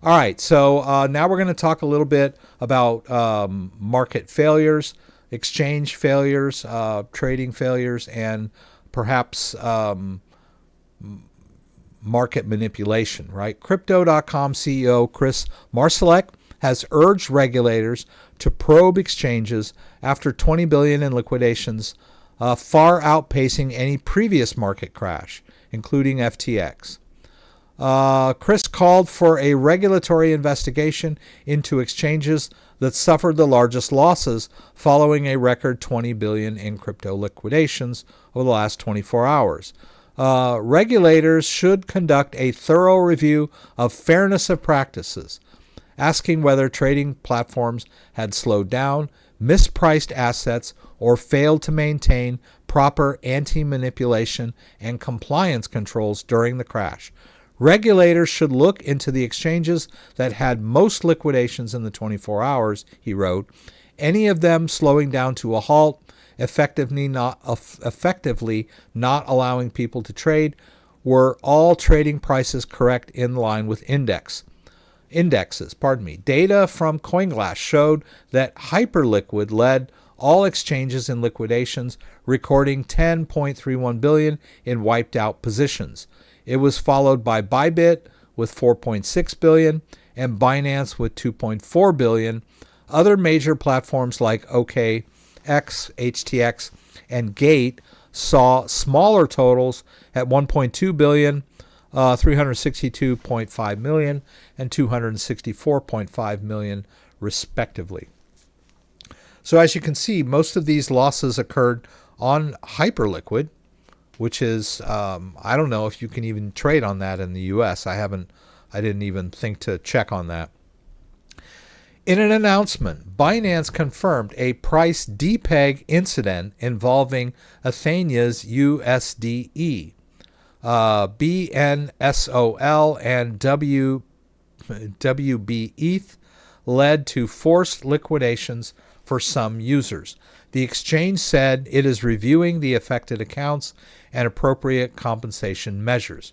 All right, so now we're going to talk a little bit about market failures, exchange failures, trading failures, and perhaps market manipulation, right? Crypto.com CEO Kris Marszalek has urged regulators to probe exchanges after $20 billion in liquidations, far outpacing any previous market crash, including FTX. Kris called for a regulatory investigation into exchanges that suffered the largest losses following a record $20 billion in crypto liquidations over the last 24 hours. Regulators should conduct a thorough review of fairness of practices, asking whether trading platforms had slowed down, mispriced assets, or failed to maintain proper anti-manipulation and compliance controls during the crash. Regulators should look into the exchanges that had most liquidations in the 24 hours, he wrote, any of them slowing down to a halt, effectively not allowing people to trade. Were all trading prices correct in line with indexes? Data from CoinGlass showed that Hyperliquid led all exchanges in liquidations, recording $10.31 billion in wiped out positions. It was followed by Bybit with $4.6 billion and Binance with $2.4 billion. Other major platforms like OKX, HTX, and Gate saw smaller totals at $1.2 billion, $362.5 million, and $264.5 million, respectively. So as you can see, most of these losses occurred on Hyperliquid, which is, I don't know if you can even trade on that in the U.S. I didn't even think to check on that. In an announcement, Binance confirmed a price depeg incident involving Athena's USDE. BNSOL and WBETH led to forced liquidations for some users. The exchange said it is reviewing the affected accounts and appropriate compensation measures.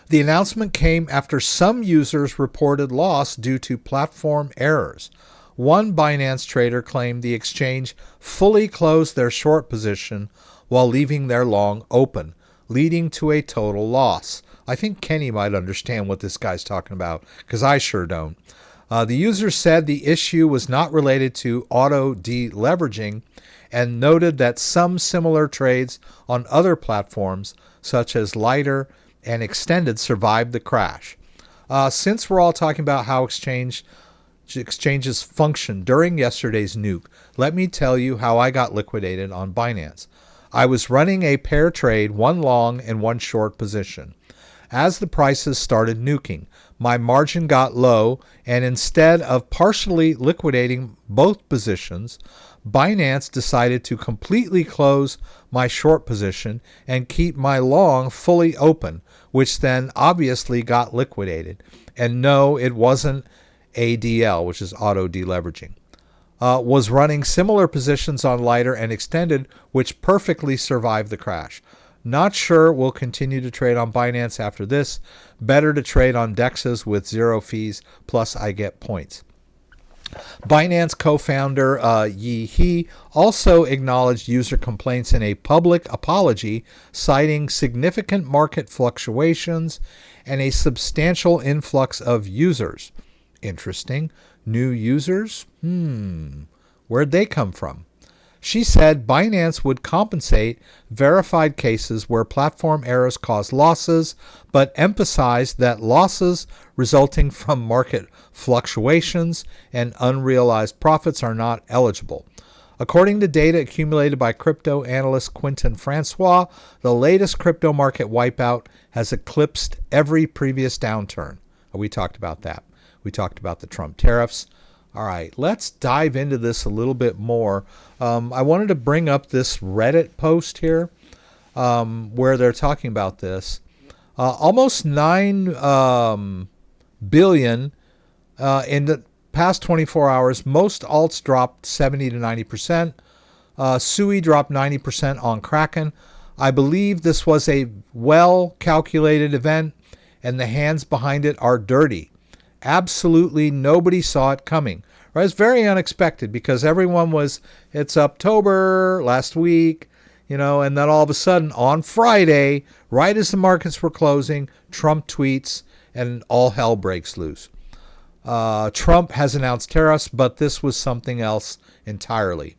The announcement came after some users reported loss due to platform errors. One Binance trader claimed the exchange fully closed their short position while leaving their long open, leading to a total loss. I think Kenny might understand what this guy's talking about, because I sure don't. The user said the issue was not related to auto deleveraging and noted that some similar trades on other platforms, such as Lighter and Extended, survived the crash. Since we're all talking about how exchanges function during yesterday's nuke, let me tell you how I got liquidated on Binance. I was running a pair trade, one long and one short position. As the prices started nuking, my margin got low, and instead of partially liquidating both positions, Binance decided to completely close my short position and keep my long fully open, which then obviously got liquidated. And no, it wasn't ADL, which is auto deleveraging. Was running similar positions on Lighter and Extended, which perfectly survived the crash. Not sure we'll continue to trade on Binance after this. Better to trade on DEXs with zero fees, plus I get points. Binance co-founder Yi He also acknowledged user complaints in a public apology, citing significant market fluctuations and a substantial influx of users. Interesting. New users? Where'd they come from? She said Binance would compensate verified cases where platform errors caused losses, but emphasized that losses resulting from market fluctuations and unrealized profits are not eligible. According to data accumulated by crypto analyst Quentin Francois, the latest crypto market wipeout has eclipsed every previous downturn. We talked about that. We talked about the Trump tariffs. All right, let's dive into this a little bit more. I wanted to bring up this Reddit post here where they're talking about this. Almost 9 billion in the past 24 hours. Most alts dropped 70 to 90%. Sui dropped 90% on Kraken. I believe this was a well-calculated event, and the hands behind it are dirty. Absolutely nobody saw it coming. Right? It's very unexpected because everyone was, it's October last week, and then all of a sudden on Friday, right as the markets were closing, Trump tweets and all hell breaks loose. Trump has announced tariffs, but this was something else entirely.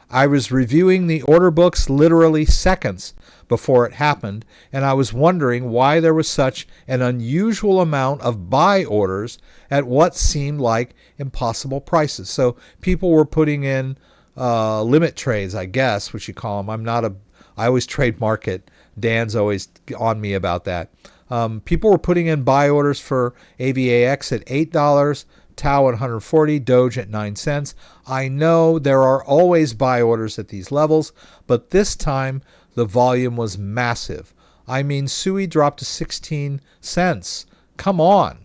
I was reviewing the order books literally seconds before it happened, and I was wondering why there was such an unusual amount of buy orders at what seemed like impossible prices. So people were putting in limit trades, I guess, which you call them. I always trade market. Dan's always on me about that. People were putting in buy orders for AVAX at $8, Tau at 140, Doge at 9 cents. I know there are always buy orders at these levels, but this time the volume was massive. I mean, SUI dropped to 16 cents. Come on.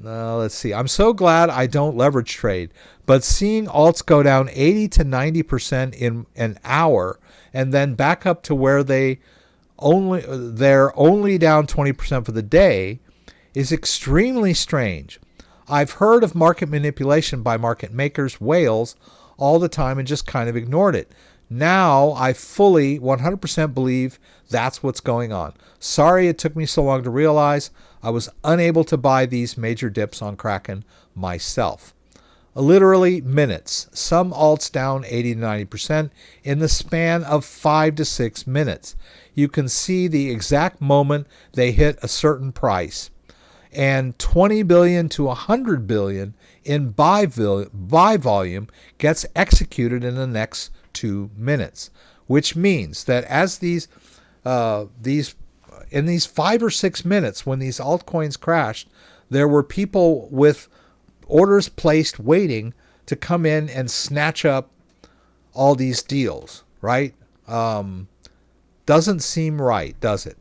Let's see. I'm so glad I don't leverage trade, but seeing alts go down 80 to 90% in an hour and then back up to where they're only down 20% for the day is extremely strange. I've heard of market manipulation by market makers, whales, all the time and just kind of ignored it. Now I fully 100% believe that's what's going on. Sorry it took me so long to realize. I was unable to buy these major dips on Kraken myself. Literally minutes. Some alts down 80 to 90% in the span of 5 to 6 minutes. You can see the exact moment they hit a certain price. And 20 billion to 100 billion in buy volume gets executed in the next 2 minutes, which means that as these in these 5 or 6 minutes when these altcoins crashed, there were people with orders placed waiting to come in and snatch up all these deals, right? Doesn't seem right, does it?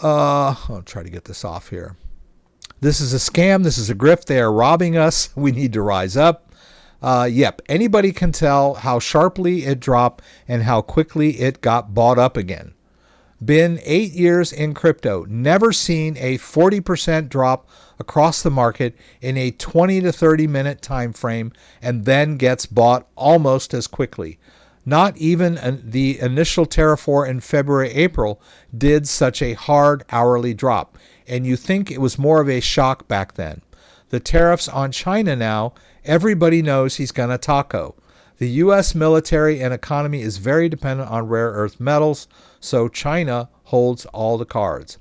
I'll try to get this off here. This is a scam. This is a grift. They are robbing us. We need to rise up. Yep. Anybody can tell how sharply it dropped and how quickly it got bought up again. Been 8 years in crypto. Never seen a 40% drop across the market in a 20 to 30 minute time frame and then gets bought almost as quickly. Not even the initial Terrafor in February, April did such a hard hourly drop. And you think it was more of a shock back then. The tariffs on China now, everybody knows he's going to taco. The U.S. military and economy is very dependent on rare earth metals, so China holds all the cards.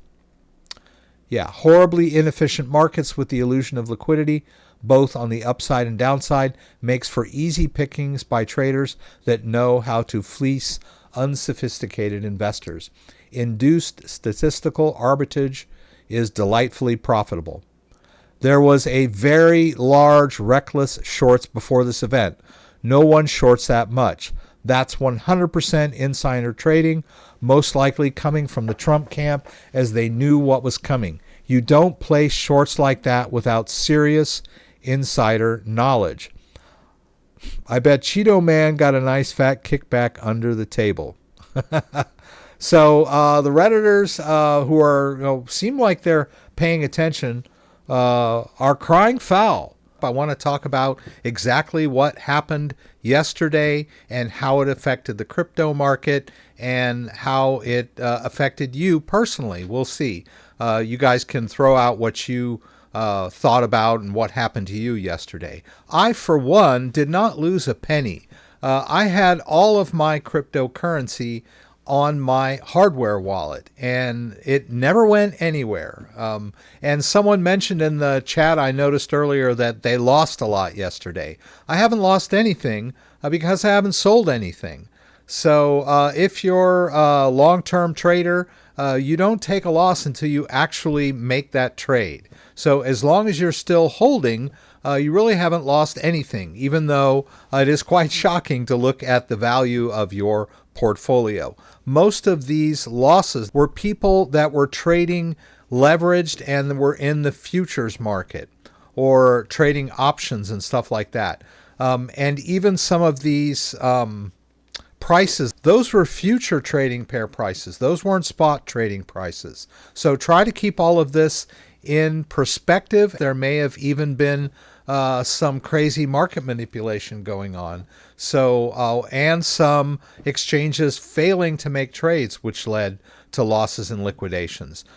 Yeah, horribly inefficient markets with the illusion of liquidity, both on the upside and downside, makes for easy pickings by traders that know how to fleece unsophisticated investors. Induced statistical arbitrage is delightfully profitable. There was a very large reckless shorts before this event. No one shorts that much. That's 100% insider trading, most likely coming from the Trump camp as they knew what was coming. You don't play shorts like that without serious insider knowledge. I bet Cheeto Man got a nice fat kickback under the table. So the Redditors who are seem like they're paying attention are crying foul. I want to talk about exactly what happened yesterday and how it affected the crypto market and how it affected you personally. We'll see. You guys can throw out what you thought about and what happened to you yesterday. I, for one, did not lose a penny. I had all of my cryptocurrency on my hardware wallet, and it never went anywhere. And someone mentioned in the chat, I noticed earlier, that they lost a lot yesterday. I haven't lost anything because I haven't sold anything. So if you're a long-term trader, you don't take a loss until you actually make that trade. So as long as you're still holding, you really haven't lost anything, even though it is quite shocking to look at the value of your portfolio. Most of these losses were people that were trading leveraged and were in the futures market or trading options and stuff like that. And even some of these prices, those were future trading pair prices. Those weren't spot trading prices. So try to keep all of this in perspective. There may have even been some crazy market manipulation going on. So, and some exchanges failing to make trades, which led to losses and liquidations.